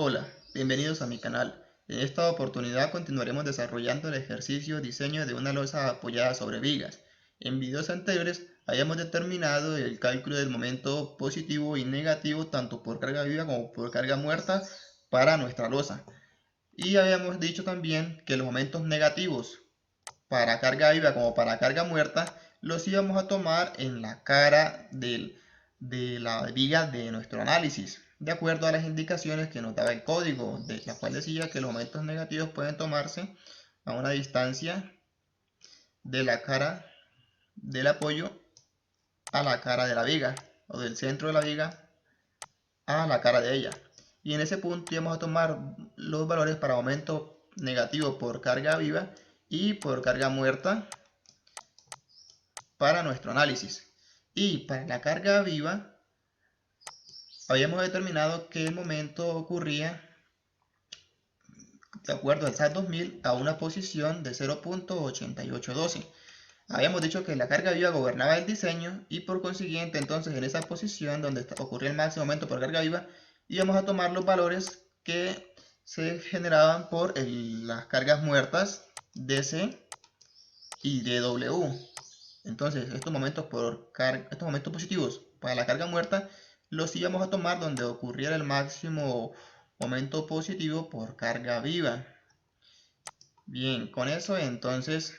Hola, bienvenidos a mi canal. En esta oportunidad continuaremos desarrollando el ejercicio diseño de una losa apoyada sobre vigas. En videos anteriores habíamos determinado el cálculo del momento positivo y negativo tanto por carga viva como por carga muerta para nuestra losa. Y habíamos dicho también que los momentos negativos para carga viva como para carga muerta los íbamos a tomar en la cara de la viga de nuestro análisis, de acuerdo a las indicaciones que nos daba el código, de la cual decía que los momentos negativos pueden tomarse a una distancia de la cara del apoyo a la cara de la viga, o del centro de la viga a la cara de ella. Y en ese punto íbamos a tomar los valores para momento negativo por carga viva y por carga muerta para nuestro análisis. Y para la carga viva habíamos determinado que el momento ocurría de acuerdo al SAT 2000 a una posición de 0.8812. Habíamos dicho que la carga viva gobernaba el diseño y por consiguiente entonces en esa posición donde ocurría el máximo momento por carga viva íbamos a tomar los valores que se generaban por las cargas muertas DC y DW. Entonces estos momentos positivos para la carga muerta los íbamos a tomar donde ocurriera el máximo momento positivo por carga viva. Bien, con eso entonces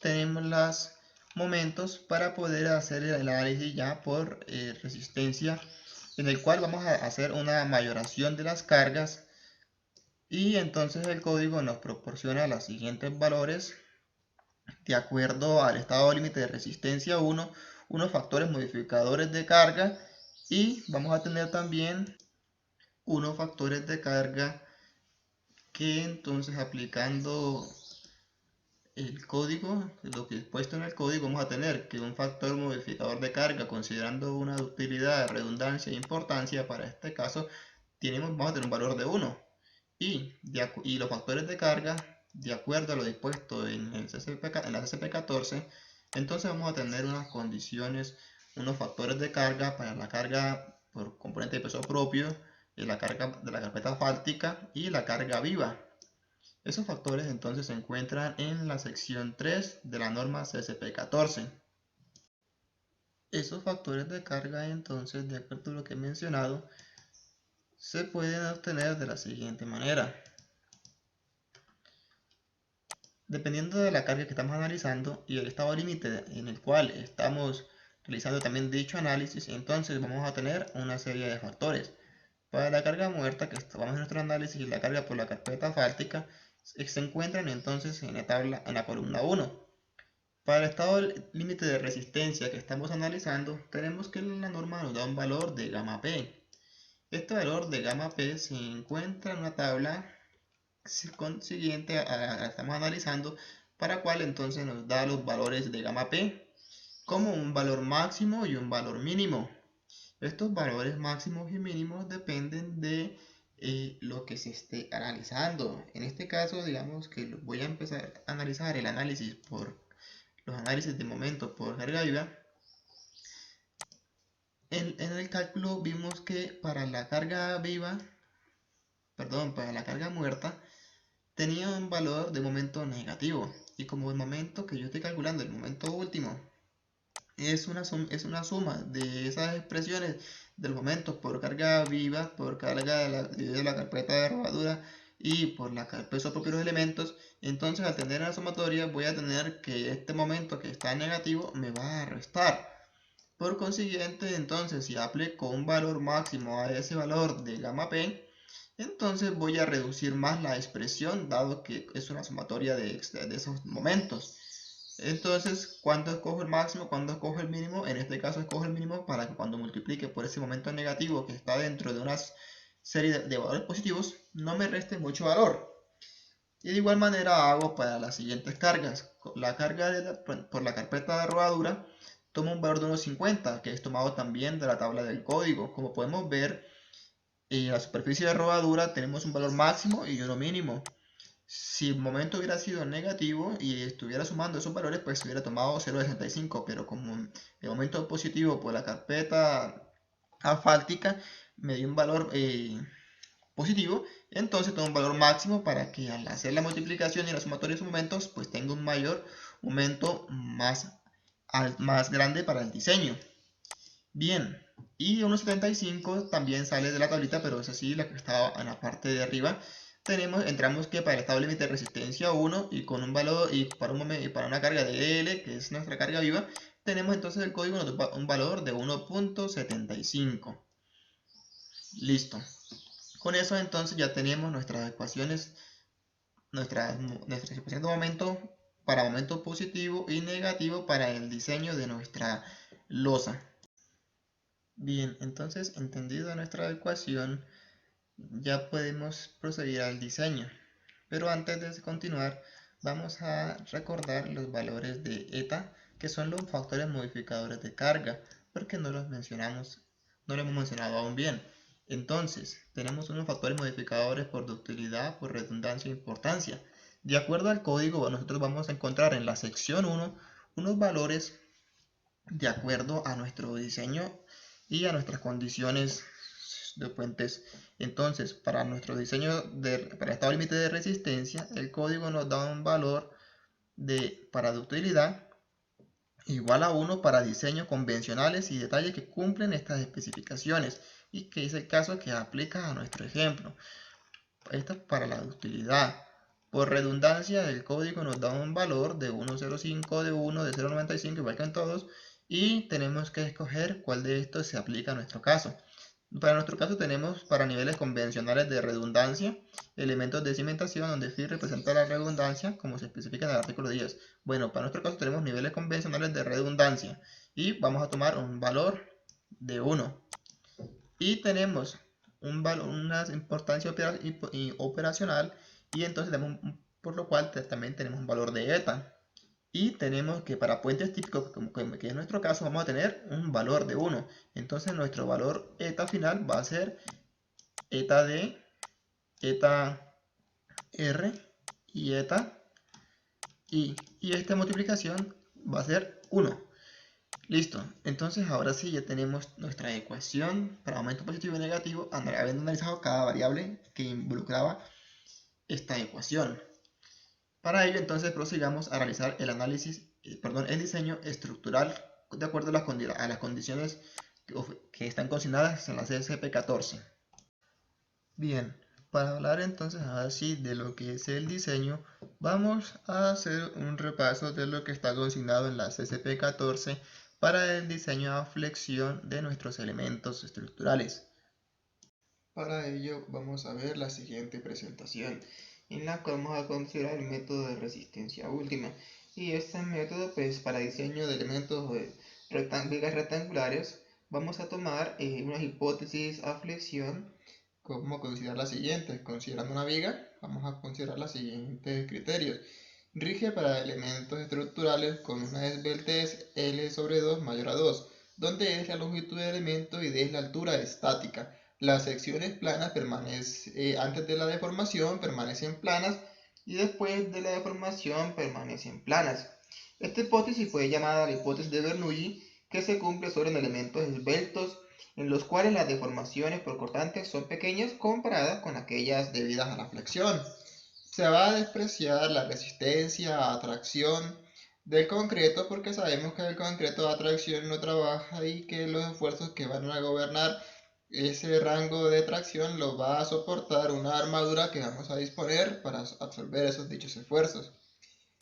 tenemos los momentos para poder hacer el análisis ya por resistencia, en el cual vamos a hacer una mayoración de las cargas y entonces el código nos proporciona los siguientes valores de acuerdo al estado límite de resistencia 1, unos factores modificadores de carga y vamos a tener también unos factores de carga que entonces aplicando el código, lo que es puesto en el código, vamos a tener que un factor modificador de carga, considerando una utilidad, redundancia e importancia, para este caso vamos a tener un valor de 1. Y los factores de carga, de acuerdo a lo dispuesto en la CCP14, entonces vamos a tener unas condiciones, unos factores de carga para la carga por componente de peso propio, la carga de la carpeta asfáltica y la carga viva. Esos factores entonces se encuentran en la sección 3 de la norma CSP14. Esos factores de carga entonces, de acuerdo a lo que he mencionado, se pueden obtener de la siguiente manera. Dependiendo de la carga que estamos analizando y el estado límite en el cual estamos realizando también dicho análisis, entonces vamos a tener una serie de factores. Para la carga muerta que vamos en nuestro análisis y la carga por la carpeta asfáltica se encuentran entonces en la tabla en la columna 1. Para el estado límite de resistencia que estamos analizando, tenemos que la norma nos da un valor de gamma P. Este valor de gamma P se encuentra en una tabla consiguiente a la que estamos analizando, para cual entonces nos da los valores de gamma P como un valor máximo y un valor mínimo. Estos valores máximos y mínimos dependen de lo que se esté analizando. En este caso, digamos que voy a empezar a analizar el análisis por los análisis de momento por carga viva. En el cálculo vimos que para la carga viva, perdón, para la carga muerta, tenía un valor de momento negativo. Y como el momento que yo estoy calculando, el momento último, es una suma de esas expresiones del momento por carga viva, por carga de la carpeta de rodadura y por el peso propio de los elementos, entonces al tener la sumatoria voy a tener que este momento que está negativo me va a restar. Por consiguiente, entonces si aplico un valor máximo a ese valor de gamma P, entonces voy a reducir más la expresión, dado que es una sumatoria de esos momentos. Entonces, ¿cuándo escojo el máximo? ¿Cuándo escojo el mínimo? En este caso escojo el mínimo para que cuando multiplique por ese momento negativo que está dentro de una serie de valores positivos, no me reste mucho valor. Y de igual manera hago para las siguientes cargas. La carga por la carpeta de rodadura toma un valor de 1.50, que es tomado también de la tabla del código. Como podemos ver, en la superficie de rodadura tenemos un valor máximo y uno mínimo. Si el momento hubiera sido negativo y estuviera sumando esos valores, pues se hubiera tomado 0.65, pero como el momento positivo por la carpeta asfáltica me dio un valor positivo, entonces toma un valor máximo para que al hacer la multiplicación y la sumatoria de sus momentos, pues tenga un mayor aumento más grande para el diseño. Bien, y 1.75 también sale de la tablita, pero es así, la que estaba en la parte de arriba. Entramos que para el estado límite de resistencia 1 y con un valor y para una carga de L, que es nuestra carga viva, tenemos entonces el código nos da un valor de 1.75. Listo. Con eso entonces ya tenemos nuestras ecuaciones, nuestras ecuaciones de momento para momento positivo y negativo para el diseño de nuestra losa. Bien, entonces entendida nuestra ecuación, ya podemos proceder al diseño. Pero antes de continuar, vamos a recordar los valores de eta, que son los factores modificadores de carga, porque no los mencionamos, no lo hemos mencionado aún bien. Entonces, tenemos unos factores modificadores por ductilidad, por redundancia e importancia. De acuerdo al código, nosotros vamos a encontrar en la sección 1 unos valores de acuerdo a nuestro diseño y a nuestras condiciones de puentes. Entonces, para nuestro diseño para estado límite de resistencia, el código nos da un valor para ductilidad igual a 1 para diseños convencionales y detalles que cumplen estas especificaciones, y que es el caso que aplica a nuestro ejemplo. Esto es para la ductilidad. Por redundancia, el código nos da un valor de 1.05, de 1, de 0.95, igual que en todos, y tenemos que escoger cuál de estos se aplica a nuestro caso. Para nuestro caso tenemos para niveles convencionales de redundancia, elementos de cimentación donde phi representa la redundancia como se especifica en el artículo 10. Bueno, para nuestro caso tenemos niveles convencionales de redundancia y vamos a tomar un valor de 1. Y tenemos una importancia operacional y entonces por lo cual también tenemos un valor de eta. Y tenemos que para puentes típicos, que es nuestro caso, vamos a tener un valor de 1. Entonces nuestro valor eta final va a ser eta D, eta R y eta I. Y esta multiplicación va a ser 1. Listo. Entonces ahora sí ya tenemos nuestra ecuación para aumento positivo y negativo, habiendo analizado cada variable que involucraba esta ecuación. Para ello entonces prosigamos a realizar el el diseño estructural de acuerdo a las condiciones que están consignadas en la CSP14. Bien, para hablar entonces así de lo que es el diseño, vamos a hacer un repaso de lo que está consignado en la CSP14 para el diseño a flexión de nuestros elementos estructurales. Para ello vamos a ver la siguiente presentación, en la que vamos a considerar el método de resistencia última. Y este método, pues para diseño de elementos rectangulares, vamos a tomar una hipótesis a flexión. ¿Cómo considerar la siguiente? Considerando una viga, vamos a considerar los siguientes criterios. Rige para elementos estructurales con una esbeltez L sobre 2 mayor a 2, donde es la longitud del elemento y D es la altura estática. Las secciones planas antes de la deformación permanecen planas y después de la deformación permanecen planas. Esta hipótesis fue llamada la hipótesis de Bernoulli, que se cumple solo en elementos esbeltos, en los cuales las deformaciones por cortantes son pequeñas comparadas con aquellas debidas a la flexión. Se va a despreciar la resistencia a tracción del concreto porque sabemos que el concreto a tracción no trabaja y que los esfuerzos que van a gobernar ese rango de tracción lo va a soportar una armadura que vamos a disponer para absorber esos dichos esfuerzos.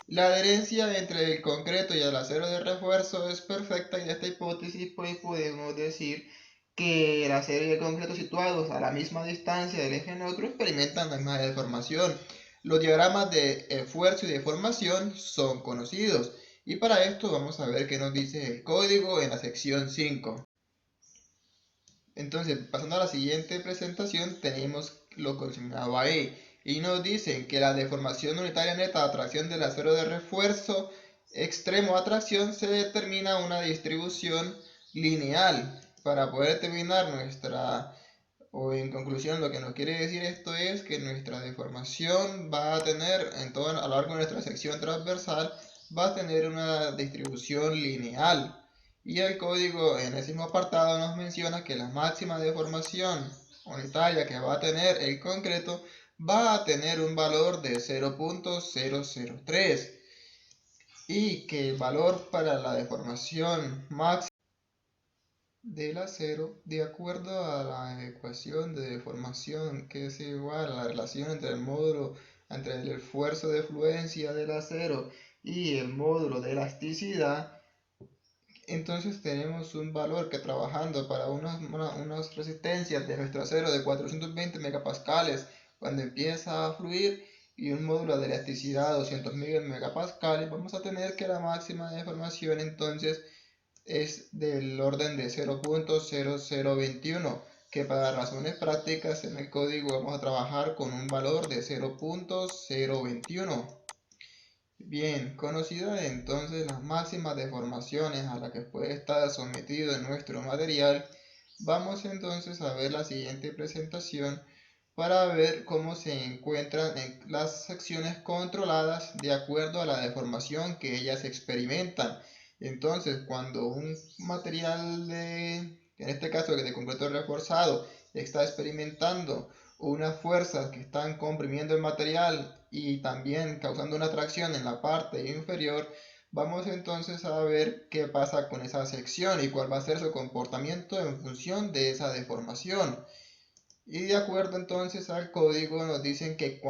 La adherencia entre el concreto y el acero de refuerzo es perfecta y de esta hipótesis pues podemos decir que el acero y el concreto situados a la misma distancia del eje neutro experimentan la misma deformación. Los diagramas de esfuerzo y deformación son conocidos y para esto vamos a ver qué nos dice el código en la sección 5. Entonces, pasando a la siguiente presentación, tenemos lo consignado ahí. Y nos dicen que la deformación unitaria neta de atracción del acero de refuerzo extremo a tracción se determina una distribución lineal. Para poder determinar en conclusión, lo que nos quiere decir esto es que nuestra deformación va a tener, a lo largo de nuestra sección transversal, va a tener una distribución lineal. Y el código en ese mismo apartado nos menciona que la máxima deformación unitaria que va a tener el concreto va a tener un valor de 0.003 y que el valor para la deformación máxima del acero, de acuerdo a la ecuación de deformación, que es igual a la relación entre el módulo, entre el esfuerzo de fluencia del acero y el módulo de elasticidad, entonces tenemos un valor que, trabajando para unas resistencias de nuestro acero de 420 megapascales cuando empieza a fluir, y un módulo de elasticidad de 200 megapascales, vamos a tener que la máxima deformación entonces es del orden de 0.0021, que para razones prácticas en el código vamos a trabajar con un valor de 0.021. Bien, conocidas entonces las máximas deformaciones a las que puede estar sometido nuestro material, vamos entonces a ver la siguiente presentación para ver cómo se encuentran en las secciones controladas de acuerdo a la deformación que ellas experimentan. Entonces, cuando un material en este caso de concreto reforzado, está experimentando unas fuerzas que están comprimiendo el material y también causando una tracción en la parte inferior, vamos entonces a ver qué pasa con esa sección y cuál va a ser su comportamiento en función de esa deformación. Y de acuerdo entonces al código nos dicen que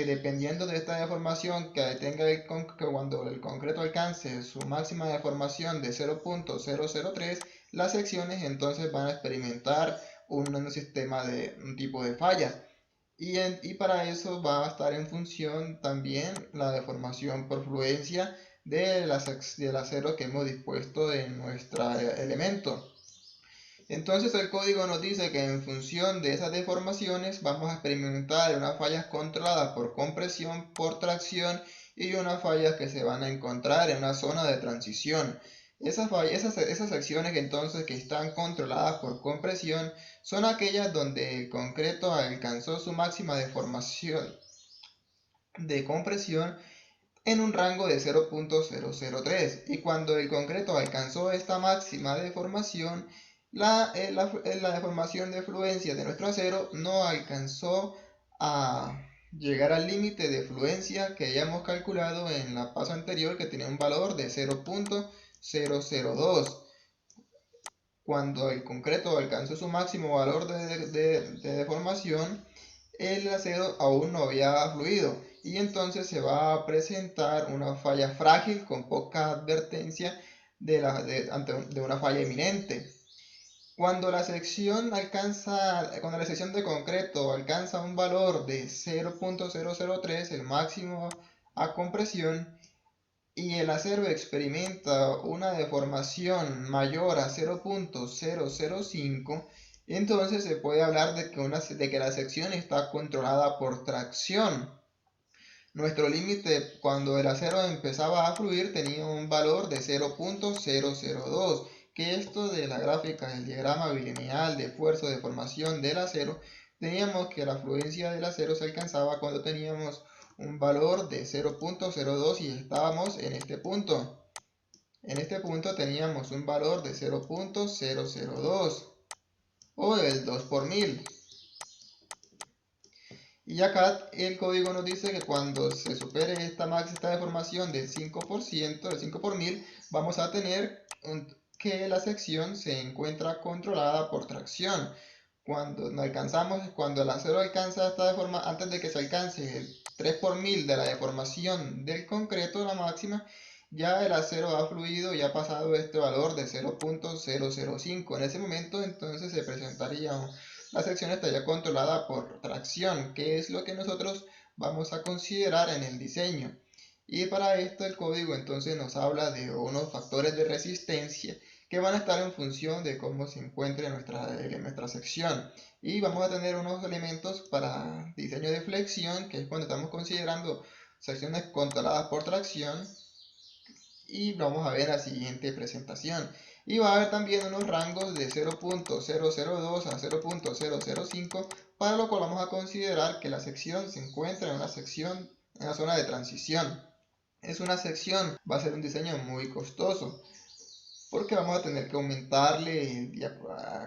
dependiendo de esta deformación que cuando el concreto alcance su máxima deformación de 0.003, las secciones entonces van a experimentar un sistema de un tipo de falla. Y para eso va a estar en función también la deformación por fluencia del acero que hemos dispuesto en nuestro elemento. Entonces el código nos dice que en función de esas deformaciones vamos a experimentar unas fallas controladas por compresión, por tracción, y unas fallas que se van a encontrar en una zona de transición. Esas secciones entonces que están controladas por compresión son aquellas donde el concreto alcanzó su máxima deformación de compresión en un rango de 0.003, y cuando el concreto alcanzó esta máxima deformación, la deformación de fluencia de nuestro acero no alcanzó a llegar al límite de fluencia que hayamos calculado en la paso anterior, que tenía un valor de 0.002. Cuando el concreto alcanzó su máximo valor de deformación, el acero aún no había fluido, y entonces se va a presentar una falla frágil con poca advertencia de una falla inminente. Cuando la sección de concreto alcanza un valor de 0.003, el máximo a compresión, y el acero experimenta una deformación mayor a 0.005, entonces se puede hablar de que la sección está controlada por tracción. Nuestro límite cuando el acero empezaba a fluir tenía un valor de 0.002, que esto de la gráfica del diagrama bilineal de esfuerzo de formación del acero, teníamos que la fluencia del acero se alcanzaba cuando teníamos un valor de 0.02 y estábamos en este punto. En este punto teníamos un valor de 0.002 o del 2 por mil. Y acá el código nos dice que cuando se supere esta deformación del 5%, del 5 por mil, vamos a tener que la sección se encuentra controlada por tracción. Cuando el acero alcanza esta deformación, antes de que se alcance el 3 por mil de la deformación del concreto, la máxima, ya el acero ha fluido y ha pasado este valor de 0.005. En ese momento entonces se presentaría la sección estaría controlada por tracción, que es lo que nosotros vamos a considerar en el diseño. Y para esto el código entonces nos habla de unos factores de resistencia que van a estar en función de cómo se encuentre nuestra sección. Y vamos a tener unos elementos para diseño de flexión, que es cuando estamos considerando secciones controladas por tracción, y vamos a ver la siguiente presentación. Y va a haber también unos rangos de 0.002 a 0.005, para lo cual vamos a considerar que la sección se encuentra en una zona de transición. Es una sección, va a ser un diseño muy costoso, porque vamos a tener que aumentarle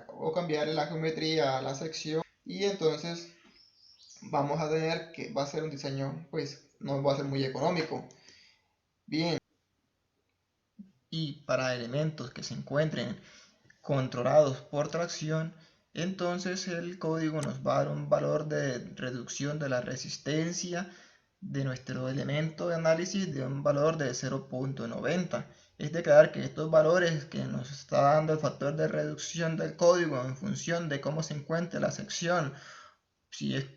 o cambiarle la geometría a la sección, y entonces vamos a tener que va a ser un diseño, pues no va a ser muy económico. Bien, y para elementos que se encuentren controlados por tracción, entonces el código nos va a dar un valor de reducción de la resistencia de nuestro elemento de análisis de un valor de 0.90. Es declarar que estos valores que nos está dando el factor de reducción del código en función de cómo se encuentre la sección, si es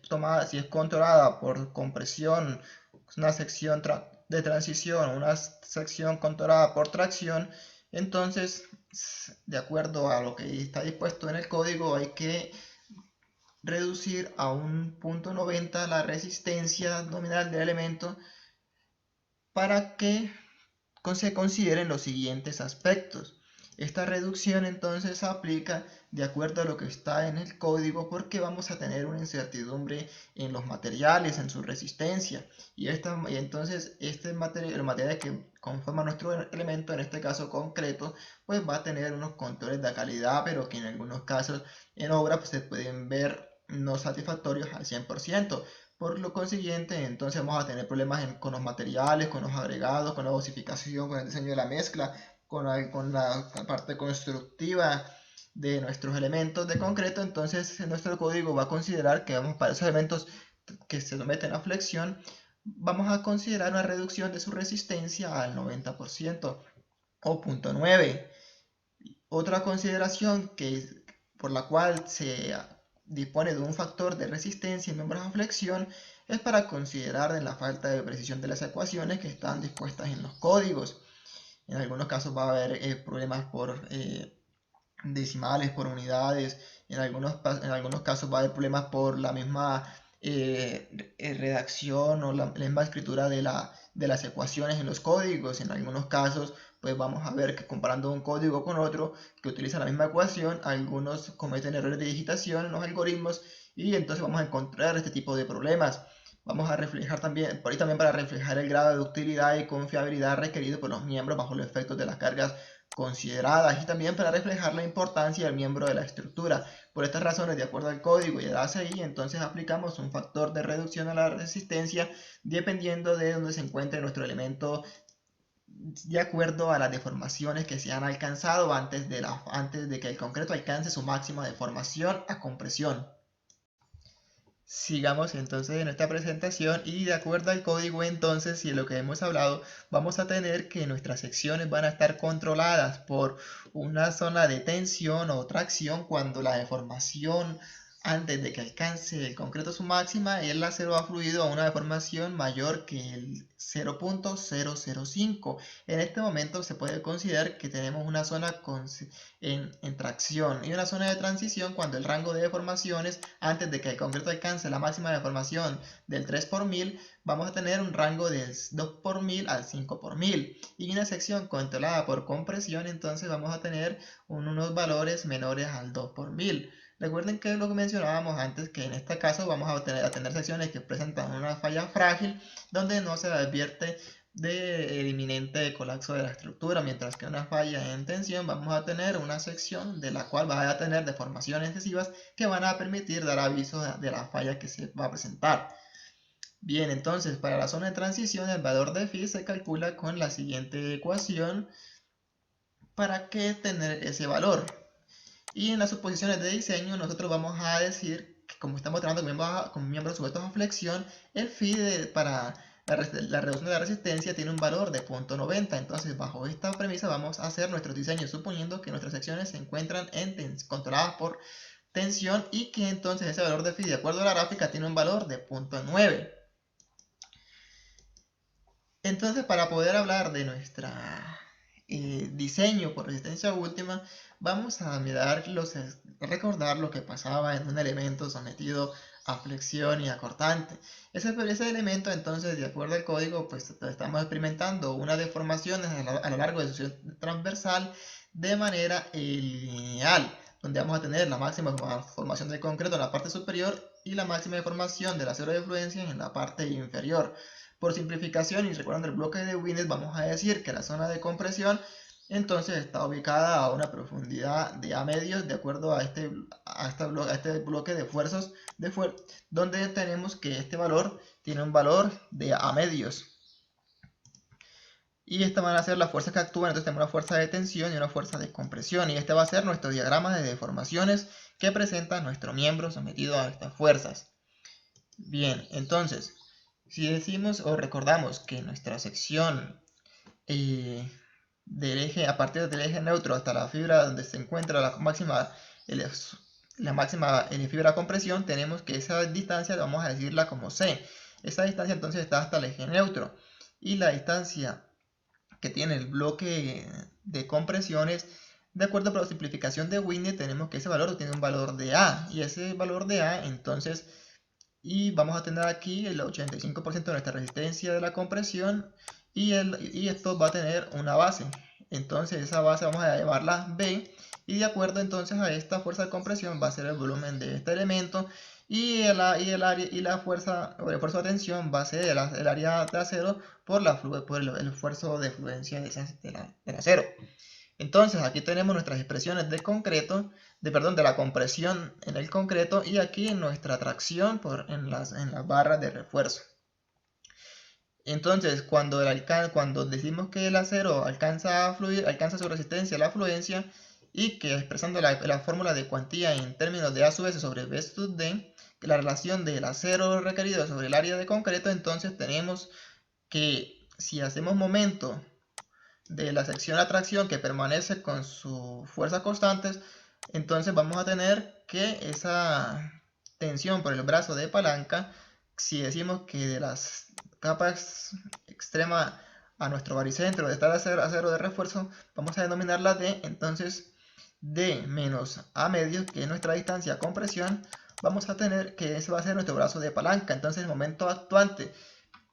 controlada por compresión, una sección de transición, una sección controlada por tracción, entonces, de acuerdo a lo que está dispuesto en el código, hay que reducir a un punto 90 la resistencia nominal del elemento para que se consideren los siguientes aspectos. Esta reducción entonces aplica de acuerdo a lo que está en el código, porque vamos a tener una incertidumbre en los materiales, en su resistencia. Y entonces los materiales que conforman nuestro elemento, en este caso concreto, pues va a tener unos controles de calidad, pero que en algunos casos en obra pues, se pueden ver no satisfactorios al 100%. Por lo consiguiente, entonces vamos a tener problemas con los materiales, con los agregados, con la dosificación, con el diseño de la mezcla, con la parte constructiva de nuestros elementos de concreto. Entonces nuestro código va a considerar que para esos elementos que se someten a flexión, vamos a considerar una reducción de su resistencia al 90% o 0.9. Otra consideración por la cual se dispone de un factor de resistencia en miembros a flexión es para considerar en la falta de precisión de las ecuaciones que están dispuestas en los códigos. En algunos casos va a haber problemas por decimales, por unidades. En algunos casos va a haber problemas por la misma redacción o la misma escritura de las ecuaciones en los códigos. En algunos casos pues vamos a ver que comparando un código con otro que utiliza la misma ecuación, algunos cometen errores de digitación en los algoritmos, y entonces vamos a encontrar este tipo de problemas. Vamos a reflejar también, por ahí también para reflejar el grado de ductilidad y confiabilidad requerido por los miembros bajo los efectos de las cargas consideradas, y también para reflejar la importancia del miembro de la estructura. Por estas razones, de acuerdo al código y el ACI, entonces aplicamos un factor de reducción a la resistencia dependiendo de dónde se encuentre nuestro elemento, de acuerdo a las deformaciones que se han alcanzado antes de que el concreto alcance su máxima deformación a compresión. Sigamos entonces en esta presentación, y de acuerdo al código entonces y en lo que hemos hablado, vamos a tener que nuestras secciones van a estar controladas por una zona de tensión o tracción cuando la deformación antes de que alcance el concreto su máxima, el láser va fluido a una deformación mayor que el 0.005. En este momento se puede considerar que tenemos una zona en tracción y una zona de transición cuando el rango de deformaciones antes de que el concreto alcance la máxima deformación del 3 por 1000, vamos a tener un rango del 2 por 1000 al 5 por 1000, y una sección controlada por compresión entonces vamos a tener unos valores menores al 2 por 1000. Recuerden que lo que mencionábamos antes, que en este caso vamos a tener secciones que presentan una falla frágil donde no se advierte del inminente colapso de la estructura, mientras que una falla en tensión vamos a tener una sección de la cual va a tener deformaciones excesivas que van a permitir dar aviso de la falla que se va a presentar. Bien, entonces para la zona de transición el valor de phi se calcula con la siguiente ecuación para que tener ese valor. Y en las suposiciones de diseño nosotros vamos a decir que como estamos trabajando con miembros sujetos a flexión, el phi para la reducción de la resistencia tiene un valor de 0.90. Entonces bajo esta premisa vamos a hacer nuestros diseños suponiendo que nuestras secciones se encuentran controladas por tensión, y que entonces ese valor de phi de acuerdo a la gráfica tiene un valor de 0.9. Entonces, para poder hablar de nuestra diseño por resistencia última, vamos a recordar lo que pasaba en un elemento sometido a flexión y a cortante. Ese elemento, entonces, de acuerdo al código, pues estamos experimentando una deformación a lo largo de su sección transversal de manera lineal, donde vamos a tener la máxima formación del concreto en la parte superior y la máxima deformación del acero de fluencia en la parte inferior. Por simplificación y recordando el bloque de Wiener, vamos a decir que la zona de compresión Entonces está ubicada a una profundidad de A medios de acuerdo a este bloque de fuerzas donde tenemos que este valor tiene un valor de A medios. Y estas van a ser las fuerzas que actúan. Entonces tenemos una fuerza de tensión y una fuerza de compresión. Y este va a ser nuestro diagrama de deformaciones que presenta nuestro miembro sometido a estas fuerzas. Bien, entonces, si decimos o recordamos que nuestra sección del eje, a partir del eje neutro hasta la fibra donde se encuentra la máxima fibra compresión, tenemos que esa distancia vamos a decirla como C. Esa distancia entonces está hasta el eje neutro. Y la distancia que tiene el bloque de compresiones, de acuerdo con la simplificación de Whitney, tenemos que ese valor tiene un valor de A. Y ese valor de A, entonces, y vamos a tener aquí el 85% de nuestra resistencia de la compresión y esto va a tener una base. Entonces esa base vamos a llamarla B y de acuerdo entonces a esta fuerza de compresión va a ser el volumen de este elemento y la fuerza de tensión va a ser el área de acero por el esfuerzo de fluencia del acero. Entonces aquí tenemos nuestras expresiones de la compresión en el concreto y aquí nuestra tracción en las barras de refuerzo. Entonces cuando decimos que el acero alcanza su resistencia a la fluencia y que expresando la fórmula de cuantía en términos de A sub S sobre B sub D, la relación del acero requerido sobre el área de concreto, entonces tenemos que si hacemos momento de la sección a tracción que permanece con sus fuerzas constantes, entonces vamos a tener que esa tensión por el brazo de palanca, si decimos que de las capas extrema a nuestro baricentro de estar acero de refuerzo, vamos a denominarla D, entonces D menos A medio, que es nuestra distancia con presión, vamos a tener que ese va a ser nuestro brazo de palanca. Entonces el momento actuante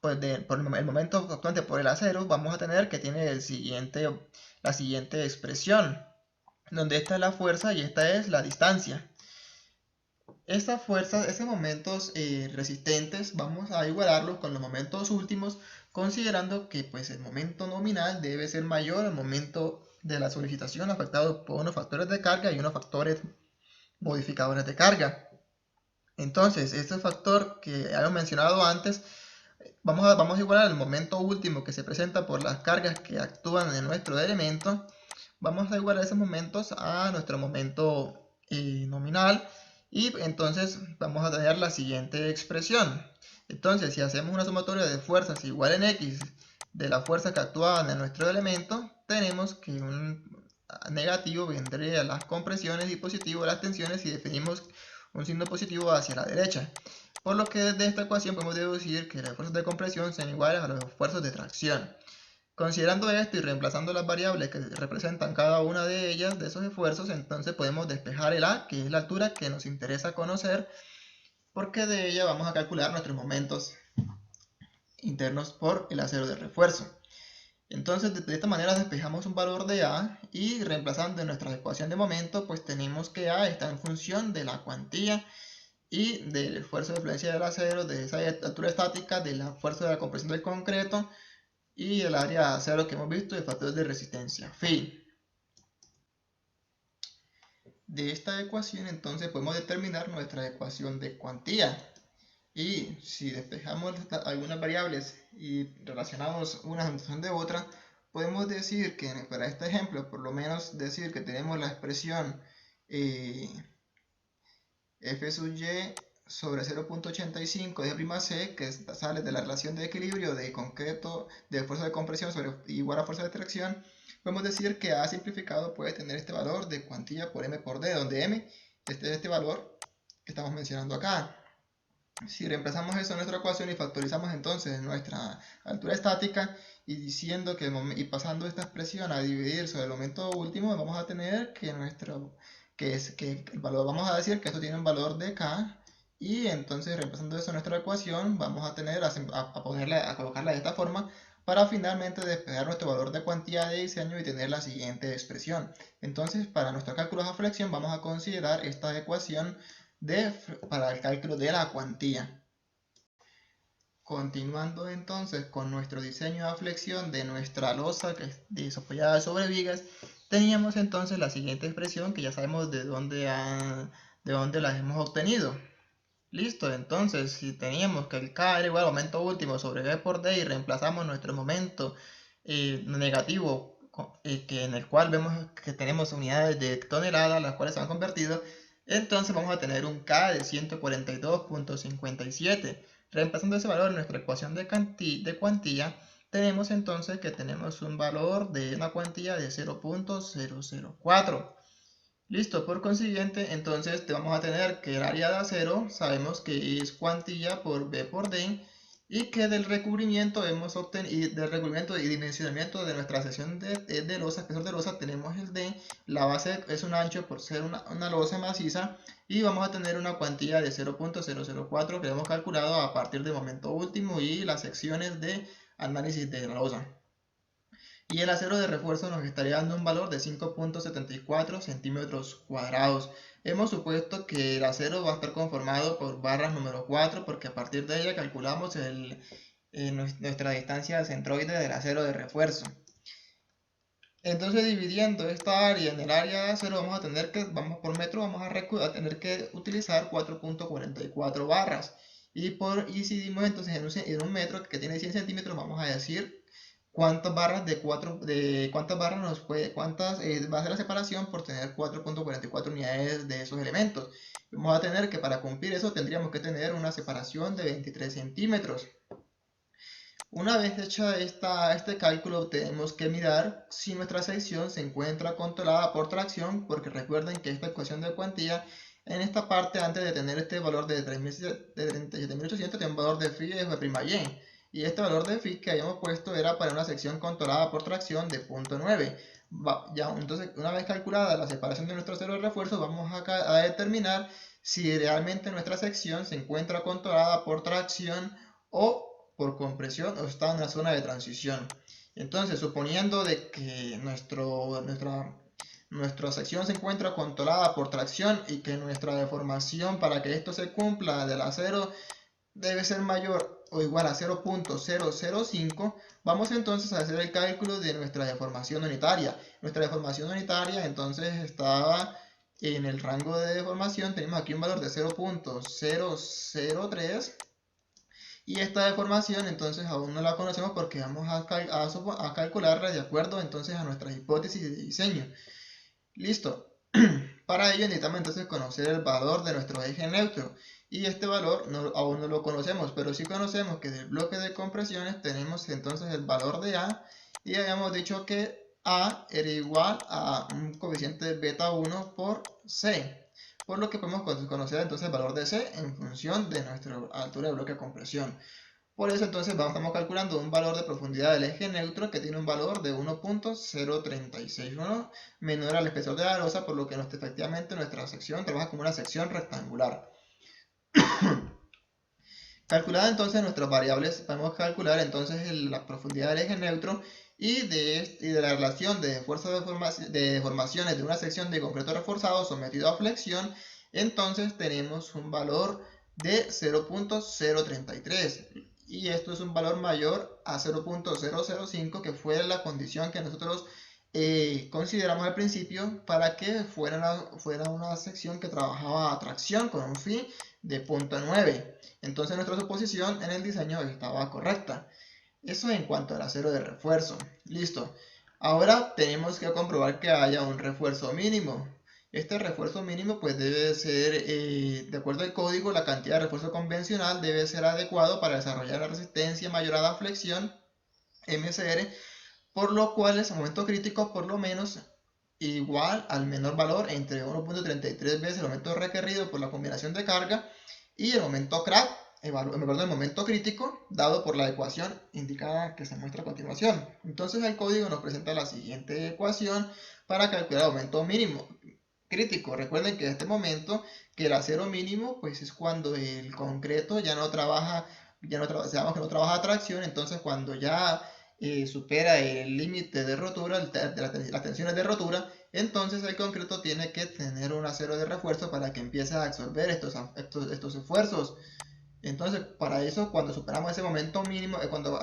por el momento actuante por el acero, vamos a tener que tiene la siguiente expresión, donde esta es la fuerza y esta es la distancia. Estas fuerzas, esos momentos resistentes, vamos a igualarlos con los momentos últimos, considerando que pues, el momento nominal debe ser mayor al momento de la solicitación afectado por unos factores de carga y unos factores modificadores de carga. Entonces, este factor que habíamos mencionado antes, vamos a igualar el momento último que se presenta por las cargas que actúan en nuestro elemento. Vamos a igualar esos momentos a nuestro momento nominal y entonces vamos a tener la siguiente expresión. Entonces, si hacemos una sumatoria de fuerzas igual en X de las fuerzas que actúan en nuestro elemento, tenemos que un negativo vendría a las compresiones y positivo a las tensiones si definimos un signo positivo hacia la derecha. Por lo que desde esta ecuación podemos deducir que las fuerzas de compresión son iguales a los esfuerzos de tracción. Considerando esto y reemplazando las variables que representan cada una de ellas, de esos esfuerzos, entonces podemos despejar el A, que es la altura que nos interesa conocer, porque de ella vamos a calcular nuestros momentos internos por el acero de refuerzo. Entonces de esta manera despejamos un valor de A y reemplazando en nuestra ecuación de momento, pues tenemos que A está en función de la cuantía y del esfuerzo de fluencia del acero, de esa altura estática, de la fuerza de la compresión del concreto y el área de acero que hemos visto de factores de resistencia. Fin. De esta ecuación entonces podemos determinar nuestra ecuación de cuantía. Y si despejamos algunas variables y relacionamos una en función de otra, podemos decir que para este ejemplo, por lo menos decir que tenemos la expresión f sub y sobre 0.85 de prima c, que sale de la relación de equilibrio de concreto de fuerza de compresión sobre igual a fuerza de tracción, podemos decir que A simplificado puede tener este valor de cuantía por m por d, donde m es este valor que estamos mencionando acá. Si reemplazamos eso en nuestra ecuación y factorizamos entonces nuestra altura estática y diciendo y pasando esta expresión a dividir sobre el momento último, vamos a tener que el valor, vamos a decir que esto tiene un valor de K, y entonces reemplazando eso en nuestra ecuación vamos a tener a colocarla de esta forma para finalmente despejar nuestro valor de cuantía de diseño y tener la siguiente expresión. Entonces para nuestros cálculos a flexión vamos a considerar esta ecuación para el cálculo de la cuantía. continuando entonces con nuestro diseño de flexión de nuestra losa que es apoyada sobre vigas, teníamos entonces la siguiente expresión que ya sabemos de dónde la hemos obtenido. Listo, entonces si teníamos que el K era igual al momento último sobre V por D y reemplazamos nuestro momento negativo en el cual vemos que tenemos unidades de toneladas las cuales se han convertido, entonces vamos a tener un K de 142.57. Reemplazando ese valor en nuestra ecuación de cuantía, tenemos entonces que tenemos un valor de una cuantía de 0.004. Listo, por consiguiente, entonces te vamos a tener que el área de acero sabemos que es cuantía por B por D y que del recubrimiento hemos obtenido, del recubrimiento y dimensionamiento de nuestra sección de losa, espesor de losa, tenemos el D, la base es un ancho por ser una losa maciza y vamos a tener una cuantía de 0.004 que hemos calculado a partir del momento último y las secciones de análisis de la losa. Y el acero de refuerzo nos estaría dando un valor de 5.74 centímetros cuadrados. Hemos supuesto que el acero va a estar conformado por barras número 4 porque a partir de ella calculamos nuestra distancia centroide del acero de refuerzo. Entonces dividiendo esta área en el área de acero vamos a tener que, por metro, vamos a tener que utilizar 4.44 barras. Y si dimos entonces en un metro que tiene 100 centímetros, vamos a decir cuántas barras va a ser la separación por tener 4.44 unidades de esos elementos. Vamos a tener que para cumplir eso tendríamos que tener una separación de 23 centímetros. Una vez hecha este cálculo tenemos que mirar si nuestra sección se encuentra controlada por tracción, porque recuerden que esta ecuación de cuantía en esta parte, antes de tener este valor de 37.800, tiene un valor de phi de F', y este valor de phi que habíamos puesto era para una sección controlada por tracción de 0.9. Entonces, una vez calculada la separación de nuestro acero de refuerzo, vamos a determinar si realmente nuestra sección se encuentra controlada por tracción o por compresión o está en la zona de transición. Entonces, suponiendo de que nuestra sección se encuentra controlada por tracción y que nuestra deformación para que esto se cumpla del acero debe ser mayor o igual a 0.005, vamos entonces a hacer el cálculo de nuestra deformación unitaria. Nuestra deformación unitaria entonces estaba en el rango de deformación, tenemos aquí un valor de 0.003. Y esta deformación entonces aún no la conocemos porque vamos a calcularla de acuerdo entonces a nuestra hipótesis de diseño. Listo. Para ello necesitamos entonces conocer el valor de nuestro eje neutro. Y este valor aún no lo conocemos, pero sí conocemos que del bloque de compresiones tenemos entonces el valor de A. Y habíamos dicho que A era igual a un coeficiente de beta 1 por C. Por lo que podemos conocer entonces el valor de C en función de nuestra altura de bloque de compresión. Por eso entonces estamos calculando un valor de profundidad del eje neutro que tiene un valor de 1.0361 menor al espesor de la losa, por lo que efectivamente nuestra sección trabaja como una sección rectangular. Calculada entonces nuestras variables, podemos calcular entonces la profundidad del eje neutro y de la relación de fuerzas de deformaciones de una sección de concreto reforzado sometido a flexión, entonces tenemos un valor de 0.033 y esto es un valor mayor a 0.005, que fue la condición que nosotros consideramos al principio para que fuera una sección que trabajaba a tracción con un phi de 0.9. Entonces nuestra suposición en el diseño estaba correcta. Eso en cuanto al acero de refuerzo. Listo. Ahora tenemos que comprobar que haya un refuerzo mínimo. Este refuerzo mínimo pues debe ser, de acuerdo al código, la cantidad de refuerzo convencional debe ser adecuado para desarrollar la resistencia mayorada a flexión, MSR, por lo cual es momento crítico por lo menos igual al menor valor entre 1.33 veces el momento requerido por la combinación de carga y el momento crack, el momento crítico dado por la ecuación indicada que se muestra a continuación. Entonces el código nos presenta la siguiente ecuación para calcular el momento mínimo crítico. Recuerden que en este momento que el acero mínimo pues es cuando el concreto ya no trabaja, sabemos que no trabaja a tracción, entonces cuando ya supera el límite de rotura, las tensiones de rotura, entonces el concreto tiene que tener un acero de refuerzo para que empiece a absorber estos esfuerzos. Entonces, para eso, cuando superamos ese momento mínimo, cuando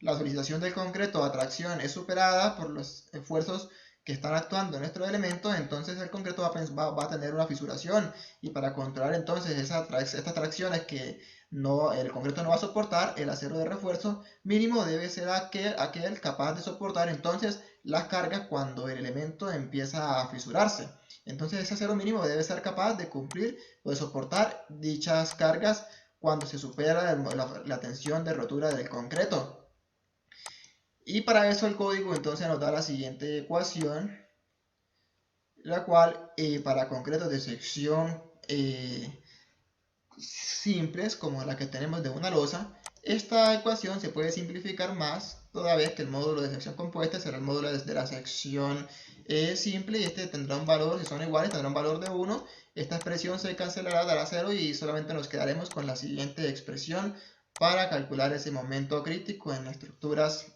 la solicitación del concreto a tracción es superada por los esfuerzos que están actuando en nuestro elemento, entonces el concreto va a tener una fisuración. Y para controlar entonces estas tracciones que el concreto no va a soportar, el acero de refuerzo mínimo debe ser aquel capaz de soportar entonces las cargas cuando el elemento empieza a fisurarse. Entonces ese acero mínimo debe ser capaz de cumplir o de soportar dichas cargas cuando se supera la tensión de rotura del concreto. Y para eso el código entonces nos da la siguiente ecuación, la cual para concretos de sección simples como la que tenemos de una losa, esta ecuación se puede simplificar más toda vez que el módulo de sección compuesta será el módulo de la sección simple, y este tendrá un valor, si son iguales, tendrá un valor de 1. Esta expresión se cancelará, dará 0 y solamente nos quedaremos con la siguiente expresión para calcular ese momento crítico en estructuras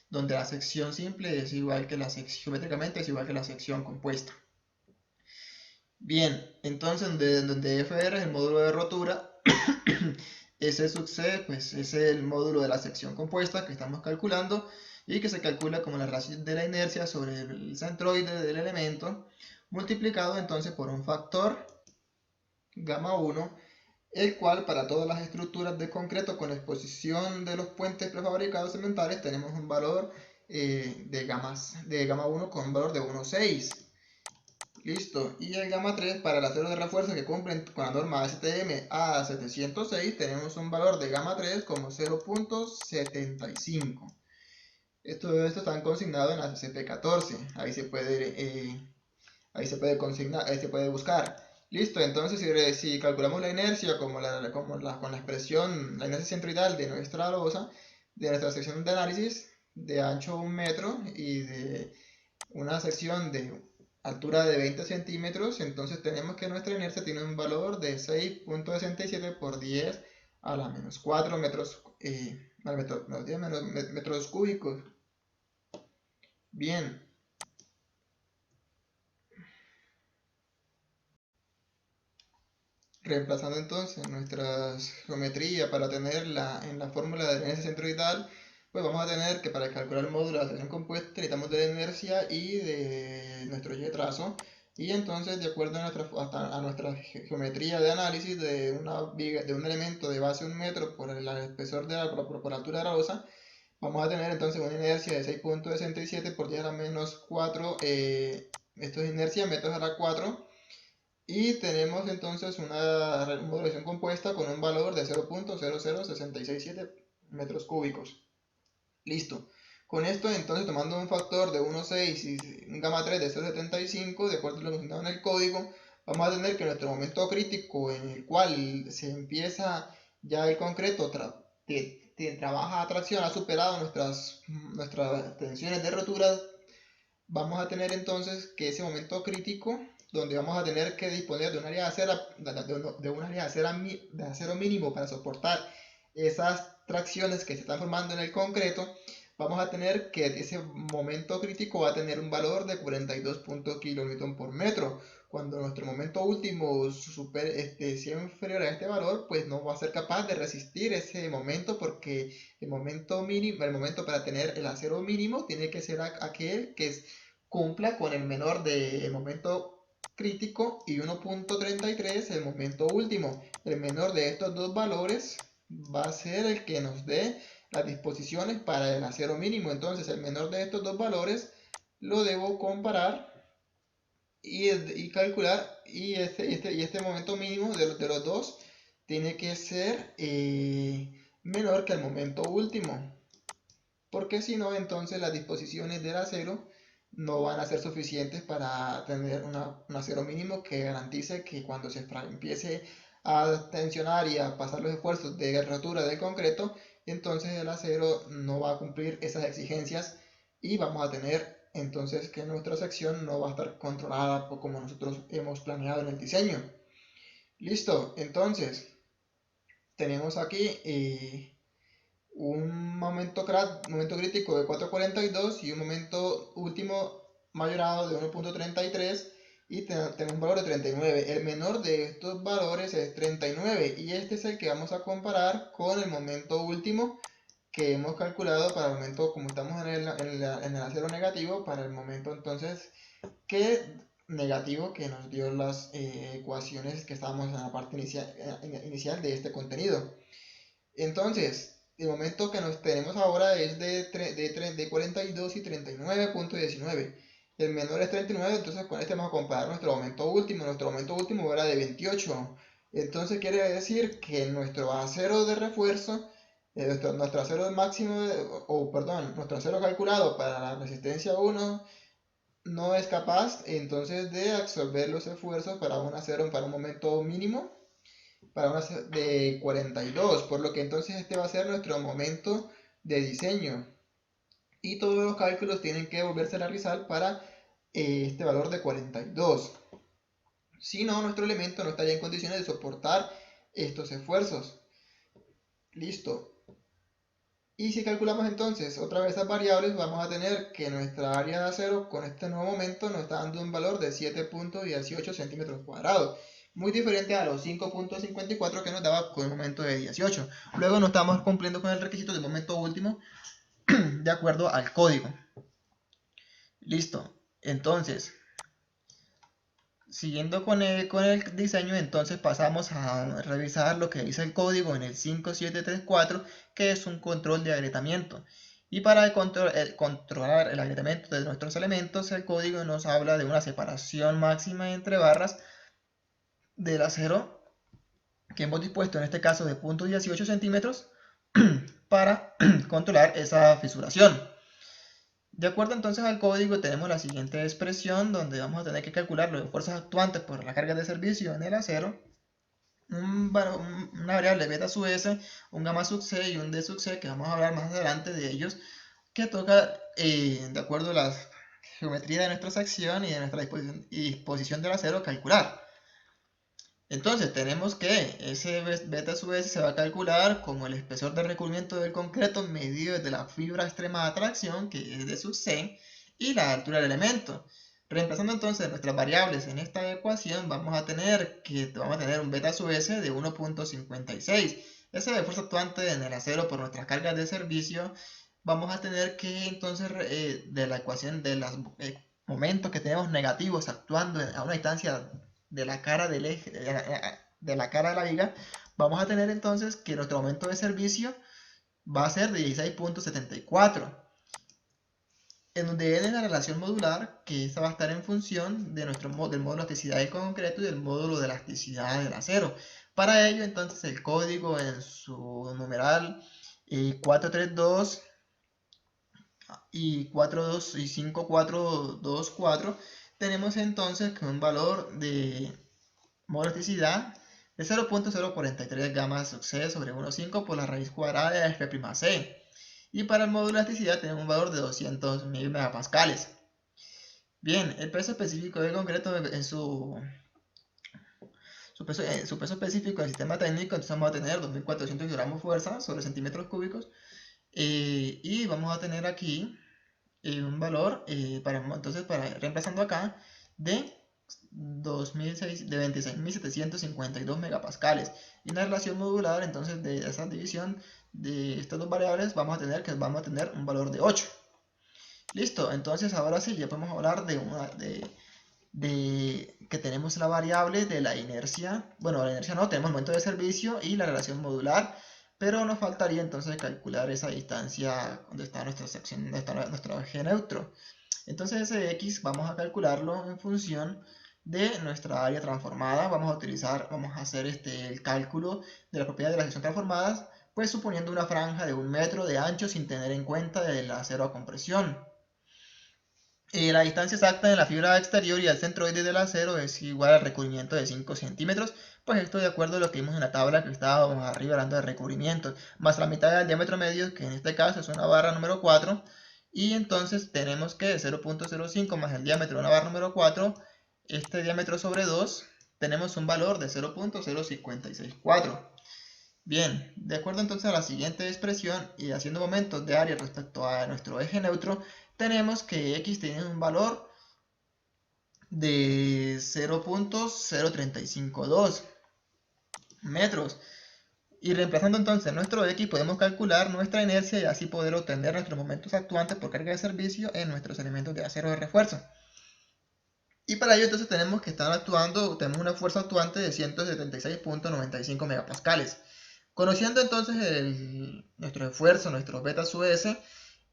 donde la sección simple es igual que la sección, geométricamente es igual que la sección compuesta. Bien, entonces donde FR es el módulo de rotura, S sub C pues es el módulo de la sección compuesta que estamos calculando y que se calcula como la relación de la inercia sobre el centroide del elemento multiplicado entonces por un factor gamma 1, el cual para todas las estructuras de concreto con exposición de los puentes prefabricados cementales tenemos un valor de gamma 1 con un valor de 1,6. Listo, y el gamma 3 para el acero de refuerzo que cumplen con la norma STM A706 tenemos un valor de gamma 3 como 0.75. Esto está consignado en la CP14, ahí se puede consignar, ahí se puede buscar. Listo, entonces si calculamos la inercia con la expresión, la inercia centroidal de nuestra losa, de nuestra sección de análisis de ancho 1 metro y de una sección de altura de 20 centímetros, entonces tenemos que nuestra inercia tiene un valor de 6.67 por 10 a la menos 4 metros, metros cúbicos. Bien. Reemplazando entonces nuestra geometría para tenerla en la fórmula de la inercia centroidal, pues vamos a tener que para calcular el módulo de la sección compuesta necesitamos de la inercia y de nuestro y trazo. Y entonces, de acuerdo a nuestra geometría de análisis de un elemento de base 1 metro por el espesor por la altura de la losa, vamos a tener entonces una inercia de 6.67 por 10 a la menos 4. Esto es inercia metros a la 4. Y tenemos entonces una modulación compuesta con un valor de 0.00667 metros cúbicos. Listo. Con esto entonces, tomando un factor de 1,6 y un gamma 3 de 0.75, de acuerdo a lo que nos en el código, vamos a tener que nuestro momento crítico en el cual se empieza ya el concreto, trabaja a tracción, ha superado nuestras tensiones de rotura. Vamos a tener entonces que ese momento crítico, donde vamos a tener que disponer de un área de acero mínimo para soportar esas tracciones que se están formando en el concreto, vamos a tener que ese momento crítico va a tener un valor de 42 kN por metro. Cuando nuestro momento último sea inferior a este valor, pues no va a ser capaz de resistir ese momento, porque el momento para tener el acero mínimo tiene que ser aquel que cumpla con el menor del momento crítico y 1.33 el momento último. El menor de estos dos valores va a ser el que nos dé las disposiciones para el acero mínimo. Entonces el menor de estos dos valores lo debo comparar y calcular, y este momento mínimo de los dos tiene que ser menor que el momento último, porque si no, entonces las disposiciones del acero no van a ser suficientes para tener un acero mínimo que garantice que cuando se empiece a tensionar y a pasar los esfuerzos de rotura del concreto, entonces el acero no va a cumplir esas exigencias y vamos a tener entonces que nuestra sección no va a estar controlada como nosotros hemos planeado en el diseño. Listo, entonces tenemos aquí un momento crítico de 4.42 y un momento último mayorado de 1.33, y tenemos un valor de 39. El menor de estos valores es 39 y este es el que vamos a comparar con el momento último que hemos calculado para el momento, como estamos en el acero negativo, para el momento entonces negativo que nos dio las ecuaciones que estábamos en la parte inicial de este contenido. Entonces, el momento que nos tenemos ahora es de 42 y 39.19. El menor es 39, entonces con este vamos a comparar nuestro momento último. Nuestro momento último era de 28. Entonces quiere decir que nuestro acero de refuerzo, nuestro acero máximo, nuestro acero calculado para la resistencia 1 no es capaz entonces de absorber los esfuerzos para un acero para un momento mínimo para una de 42, por lo que entonces este va a ser nuestro momento de diseño y todos los cálculos tienen que volverse a realizar para este valor de 42. Si no, nuestro elemento no estaría en condiciones de soportar estos esfuerzos. Listo. Y si calculamos entonces otra vez las variables, vamos a tener que nuestra área de acero con este nuevo momento nos está dando un valor de 7.18 centímetros cuadrados. Muy diferente a los 5.54 que nos daba con el momento de 18. Luego no estamos cumpliendo con el requisito del momento último de acuerdo al código. Listo. Entonces, siguiendo con el diseño, entonces pasamos a revisar lo que dice el código en el 5734, que es un control de agrietamiento. Y para controlar el agrietamiento de nuestros elementos, el código nos habla de una separación máxima entre barras del acero que hemos dispuesto en este caso de 0.18 centímetros para controlar esa fisuración. De acuerdo entonces al código tenemos la siguiente expresión donde vamos a tener que calcular las fuerzas actuantes por la carga de servicio en el acero, una variable beta sub s, un gamma sub c y un d sub c, que vamos a hablar más adelante de ellos, que toca de acuerdo a la geometría de nuestra sección y de nuestra disposición del acero calcular. Entonces tenemos que ese beta sub s se va a calcular como el espesor de recubrimiento del concreto medido desde la fibra extrema de atracción, que es D sub c, y la altura del elemento. Reemplazando entonces nuestras variables en esta ecuación, vamos a tener un beta sub s de 1.56. Ese de fuerza actuante en el acero por nuestras cargas de servicio. Vamos a tener que entonces de la ecuación de los momentos que tenemos negativos actuando a una distancia de la cara del eje, de la cara de la viga, vamos a tener entonces que nuestro momento de servicio va a ser de 16.74, en donde n es la relación modular, que esta va a estar en función de del módulo de elasticidad del concreto y del módulo de elasticidad del acero. Para ello entonces el código en su numeral 432 y 5424 tenemos entonces que un valor de módulo de elasticidad de 0.043 gamma sub c sobre 1,5 por la raíz cuadrada de F'(c). Y para el módulo de elasticidad tenemos un valor de 200.000 megapascales. Bien, el peso específico del concreto en su peso específico del sistema técnico, entonces vamos a tener 2.400 kilogramos fuerza sobre centímetros cúbicos. Y vamos a tener aquí un valor, reemplazando acá, de 26.752 megapascales. Y una relación modular, entonces, de esa división de estas dos variables, vamos a tener un valor de 8. Listo, entonces ahora sí, ya podemos hablar de que tenemos la variable de la inercia. Bueno, la inercia no, tenemos el momento de servicio y la relación modular, pero nos faltaría entonces calcular esa distancia donde está nuestra sección, donde está nuestro eje neutro. Entonces ese x vamos a calcularlo en función de nuestra área transformada. Vamos a hacer el cálculo de la propiedad de la sección transformada, pues suponiendo una franja de 1 metro de ancho sin tener en cuenta el acero a compresión. La distancia exacta de la fibra exterior y el centroide del acero es igual al recubrimiento de 5 centímetros, pues esto de acuerdo a lo que vimos en la tabla que estábamos arriba hablando de recubrimiento, más la mitad del diámetro medio, que en este caso es una barra número 4, y entonces tenemos que 0.05 más el diámetro de una barra número 4, este diámetro sobre 2, tenemos un valor de 0.0564. Bien, de acuerdo entonces a la siguiente expresión y haciendo momentos de área respecto a nuestro eje neutro, tenemos que x tiene un valor de 0.0352 metros. Y reemplazando entonces nuestro X, podemos calcular nuestra inercia y así poder obtener nuestros momentos actuantes por carga de servicio en nuestros elementos de acero de refuerzo. Y para ello entonces tenemos que estar actuando, tenemos una fuerza actuante de 176.95 megapascales. Conociendo entonces nuestro esfuerzo, nuestro beta sub S,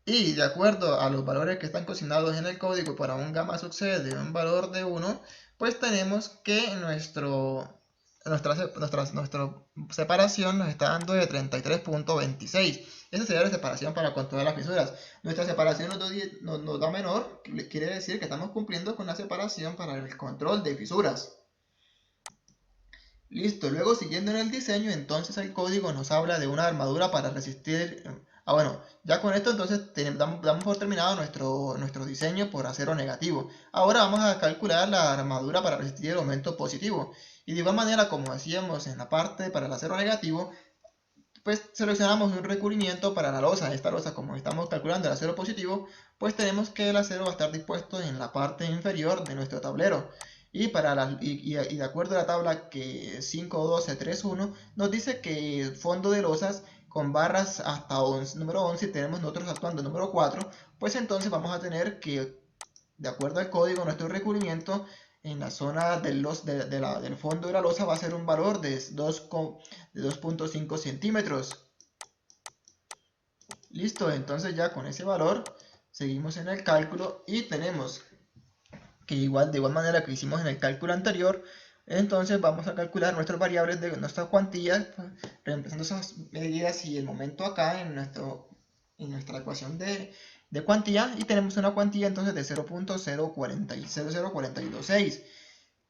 y de acuerdo a los valores que están consignados en el código para un gamma sub C de un valor de 1, pues tenemos que nuestra separación nos está dando de 33.26. Esa sería la separación para con todas las fisuras. Nuestra separación nos da menor, quiere decir que estamos cumpliendo con la separación para el control de fisuras. Listo, luego siguiendo en el diseño, entonces el código nos habla de una armadura para resistir. Bueno, ya con esto entonces damos por terminado nuestro diseño por acero negativo. Ahora vamos a calcular la armadura para resistir el aumento positivo. Y de igual manera, como hacíamos en la parte para el acero negativo, pues seleccionamos un recubrimiento para la losa. Esta losa, como estamos calculando el acero positivo, pues tenemos que el acero va a estar dispuesto en la parte inferior de nuestro tablero. Y de acuerdo a la tabla que 5.12.3.1 nos dice que el fondo de losas con barras hasta número 11 tenemos nosotros actuando número 4, pues entonces vamos a tener que, de acuerdo al código, nuestro recubrimiento en la zona del fondo de la losa va a ser un valor de 2.5 centímetros. Listo, entonces ya con ese valor seguimos en el cálculo y tenemos que de igual manera que hicimos en el cálculo anterior, entonces vamos a calcular nuestras variables de nuestras cuantías, reemplazando esas medidas y el momento acá en nuestra ecuación de cuantía, y tenemos una cuantía entonces de 0.00426.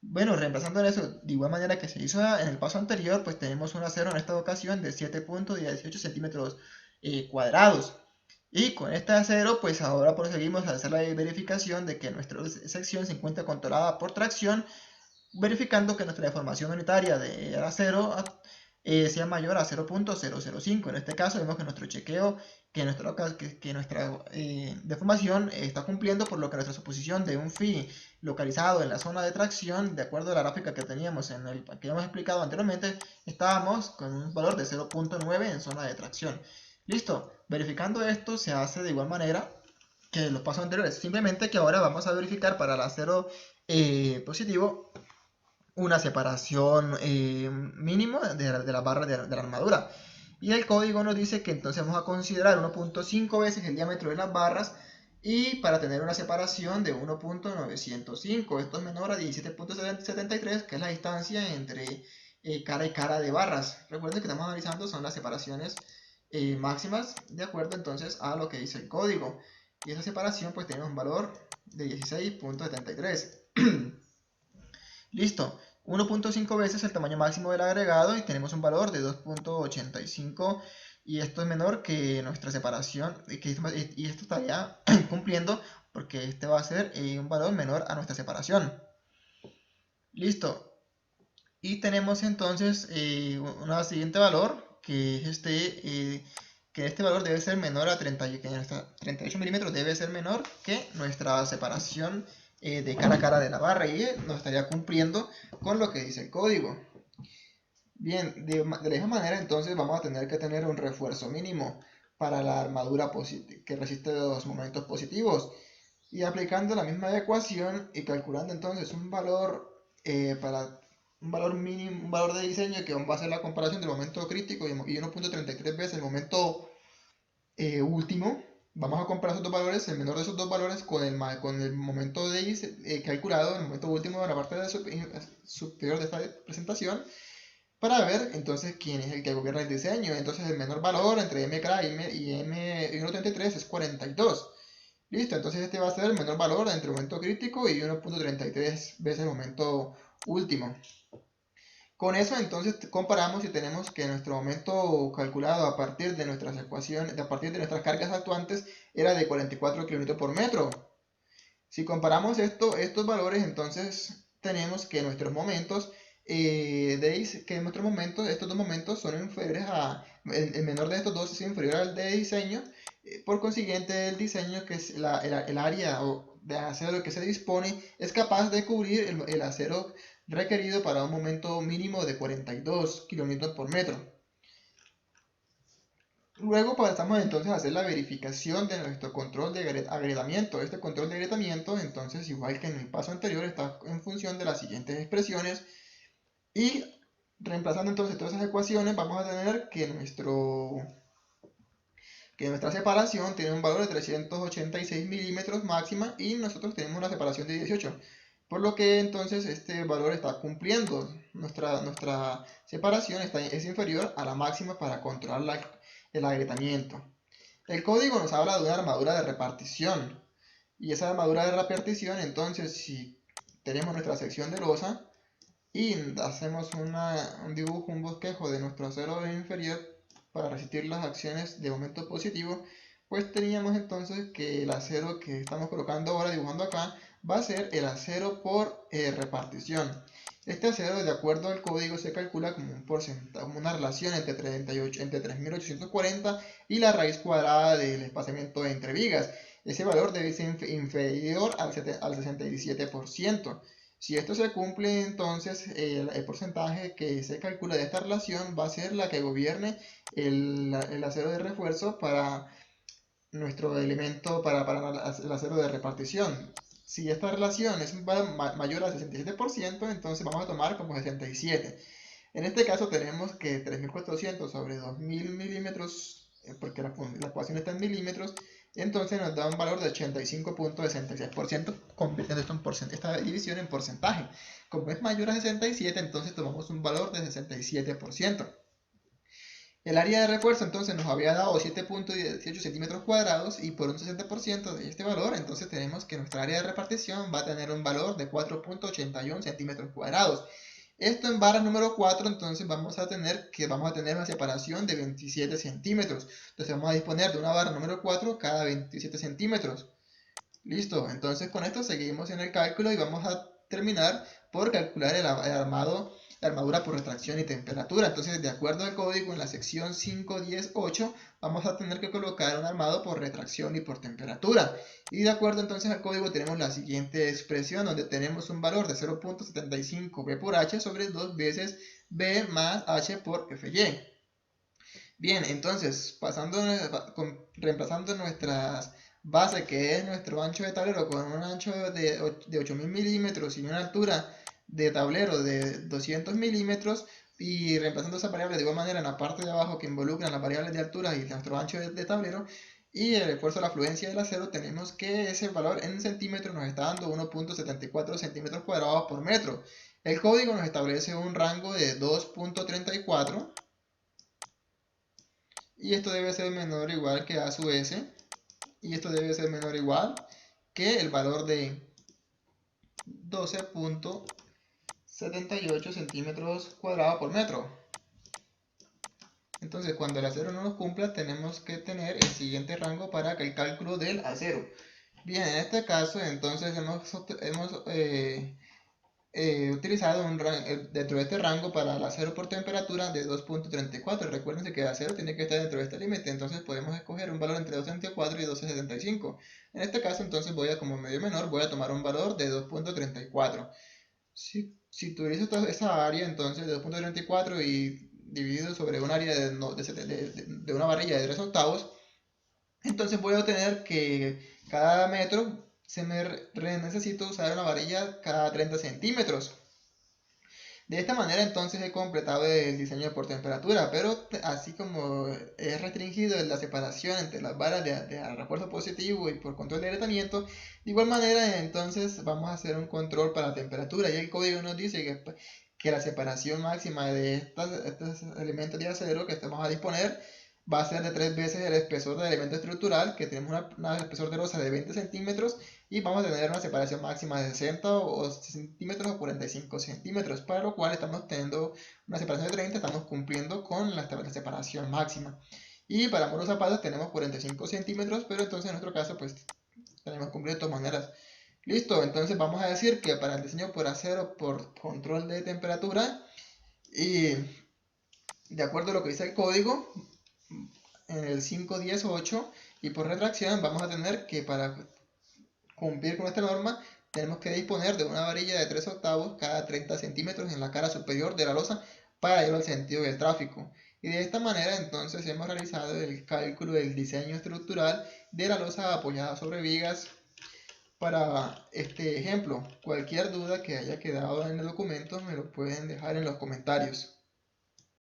Bueno, reemplazando eso de igual manera que se hizo en el paso anterior, pues tenemos un acero en esta ocasión de 7.18 centímetros cuadrados. Y con este acero, pues ahora proseguimos a hacer la verificación de que nuestra sección se encuentra controlada por tracción, verificando que nuestra deformación unitaria del acero sea mayor a 0.005. En este caso vemos que nuestro chequeo, que nuestra deformación está cumpliendo, por lo que nuestra suposición de un phi localizado en la zona de tracción, de acuerdo a la gráfica que teníamos que hemos explicado anteriormente, estábamos con un valor de 0.9 en zona de tracción. Listo, verificando esto se hace de igual manera que los pasos anteriores, simplemente que ahora vamos a verificar para el acero positivo una separación mínimo de la barra de la armadura. Y el código nos dice que entonces vamos a considerar 1.5 veces el diámetro de las barras y para tener una separación de 1.905. Esto es menor a 17.73, que es la distancia entre cara y cara de barras. Recuerden que estamos analizando son las separaciones máximas de acuerdo entonces a lo que dice el código. Y esa separación pues tenemos un valor de 16.73. Listo, 1.5 veces el tamaño máximo del agregado y tenemos un valor de 2.85, y esto es menor que nuestra separación, y esto estaría cumpliendo porque este va a ser un valor menor a nuestra separación. Listo, y tenemos entonces un siguiente valor que es que este valor debe ser menor a 38 milímetros, debe ser menor que nuestra separación de cara a cara de la barra, y nos estaría cumpliendo con lo que dice el código. Bien, de la misma manera entonces vamos a tener que tener un refuerzo mínimo para la armadura que resiste los momentos positivos, y aplicando la misma ecuación y calculando entonces un valor para un valor mínimo, un valor de diseño que va a ser la comparación del momento crítico y 1.33 veces el momento último. Vamos a comparar esos dos valores, el menor de esos dos valores con el momento calculado, el momento último de la parte superior de esta presentación, para ver entonces quién es el que gobierna el diseño. Entonces el menor valor entre m y 1.33 es 42. Listo, entonces este va a ser el menor valor entre el momento crítico y 1.33 veces el momento último. Con eso entonces comparamos y tenemos que nuestro momento calculado a partir de nuestras ecuaciones, a partir de nuestras cargas actuantes, era de 44 km por metro. Si comparamos estos valores, entonces tenemos que nuestros momentos, estos dos momentos son inferiores el menor de estos dos es inferior al de diseño, por consiguiente el diseño, que es el área de acero que se dispone es capaz de cubrir el acero requerido para un momento mínimo de 42 kN por metro. Luego pasamos entonces a hacer la verificación de nuestro control de agrietamiento. Este control de agrietamiento, entonces, igual que en el paso anterior, está en función de las siguientes expresiones. Y reemplazando entonces todas esas ecuaciones, vamos a tener que nuestra separación tiene un valor de 386 milímetros máxima y nosotros tenemos una separación de 18. Por lo que entonces este valor está cumpliendo. Nuestra separación es inferior a la máxima para controlar el agrietamiento. El código nos habla de una armadura de repartición. Y esa armadura de repartición, entonces, si tenemos nuestra sección de losa y hacemos un dibujo, un bosquejo de nuestro acero inferior para resistir las acciones de momento positivo, pues teníamos entonces que el acero que estamos colocando ahora, dibujando acá, va a ser el acero por repartición. Este acero, de acuerdo al código, se calcula como un porcentaje, como una relación entre 3840 y la raíz cuadrada del espaciamiento entre vigas. Ese valor debe ser inferior al 67%. Si esto se cumple, entonces el porcentaje que se calcula de esta relación va a ser la que gobierne el acero de refuerzo para nuestro elemento, para el acero de repartición. Si esta relación es mayor al 67%, entonces vamos a tomar como 67. En este caso tenemos que 3400 sobre 2000 milímetros, porque la ecuación está en milímetros, entonces nos da un valor de 85.66%, convirtiendo esta división en porcentaje. Como es mayor a 67, entonces tomamos un valor de 67%. El área de refuerzo entonces nos había dado 7.18 centímetros cuadrados y por un 60% de este valor, entonces tenemos que nuestra área de repartición va a tener un valor de 4.81 centímetros cuadrados. Esto en barra número 4, entonces vamos a tener una separación de 27 centímetros. Entonces vamos a disponer de una barra número 4 cada 27 centímetros. Listo, entonces con esto seguimos en el cálculo y vamos a terminar por calcular la armadura por retracción y temperatura. Entonces, de acuerdo al código, en la sección 5.10.8 vamos a tener que colocar un armado por retracción y por temperatura. Y de acuerdo entonces al código tenemos la siguiente expresión, donde tenemos un valor de 0.75 B por H sobre 2 veces B más H por FY. Bien, entonces, reemplazando nuestras base, que es nuestro ancho de tablero, con un ancho de 8000 milímetros y una altura de tablero de 200 milímetros, y reemplazando esa variable de igual manera en la parte de abajo que involucran las variables de altura y nuestro ancho de tablero, y el esfuerzo de la fluencia del acero, tenemos que ese valor en centímetros nos está dando 1.74 centímetros cuadrados por metro. El código nos establece un rango de 2.34, y esto debe ser menor o igual que A sub S, y esto debe ser menor o igual que el valor de 12.78 centímetros cuadrados por metro. Entonces, cuando el acero no nos cumpla, tenemos que tener el siguiente rango para el cálculo del acero. Bien, en este caso, entonces hemos utilizado dentro de este rango para el acero por temperatura de 2.34. Recuerden que el acero tiene que estar dentro de este límite, entonces podemos escoger un valor entre 2.34 y 12.75. En este caso, entonces como medio menor, voy a tomar un valor de 2.34. Si utilizo esa área, entonces de 2.34 y dividido sobre un área de una varilla de 3 octavos, entonces voy a obtener que cada metro necesito usar una varilla cada 30 centímetros. De esta manera entonces he completado el diseño por temperatura, pero así como es restringido la separación entre las varas de refuerzo positivo y por control de agrietamiento, de igual manera entonces vamos a hacer un control para la temperatura, y el código nos dice que la separación máxima de estos elementos de acero que estamos a disponer va a ser de 3 veces el espesor del elemento estructural, que tenemos un espesor de losa de 20 centímetros, y vamos a tener una separación máxima de 60 centímetros o 45 centímetros, para lo cual estamos teniendo una separación de 30, estamos cumpliendo con la separación máxima. Y para ambos zapatos tenemos 45 centímetros, pero entonces en nuestro caso pues tenemos que cumplir de todas maneras. Listo, entonces vamos a decir que para el diseño por acero por control de temperatura, y de acuerdo a lo que dice el código, en el 5.10.8, y por retracción vamos a tener que para cumplir con esta norma, tenemos que disponer de una varilla de 3/8 cada 30 centímetros en la cara superior de la losa para ir al sentido del tráfico. Y de esta manera entonces hemos realizado el cálculo del diseño estructural de la losa apoyada sobre vigas para este ejemplo. Cualquier duda que haya quedado en el documento me lo pueden dejar en los comentarios.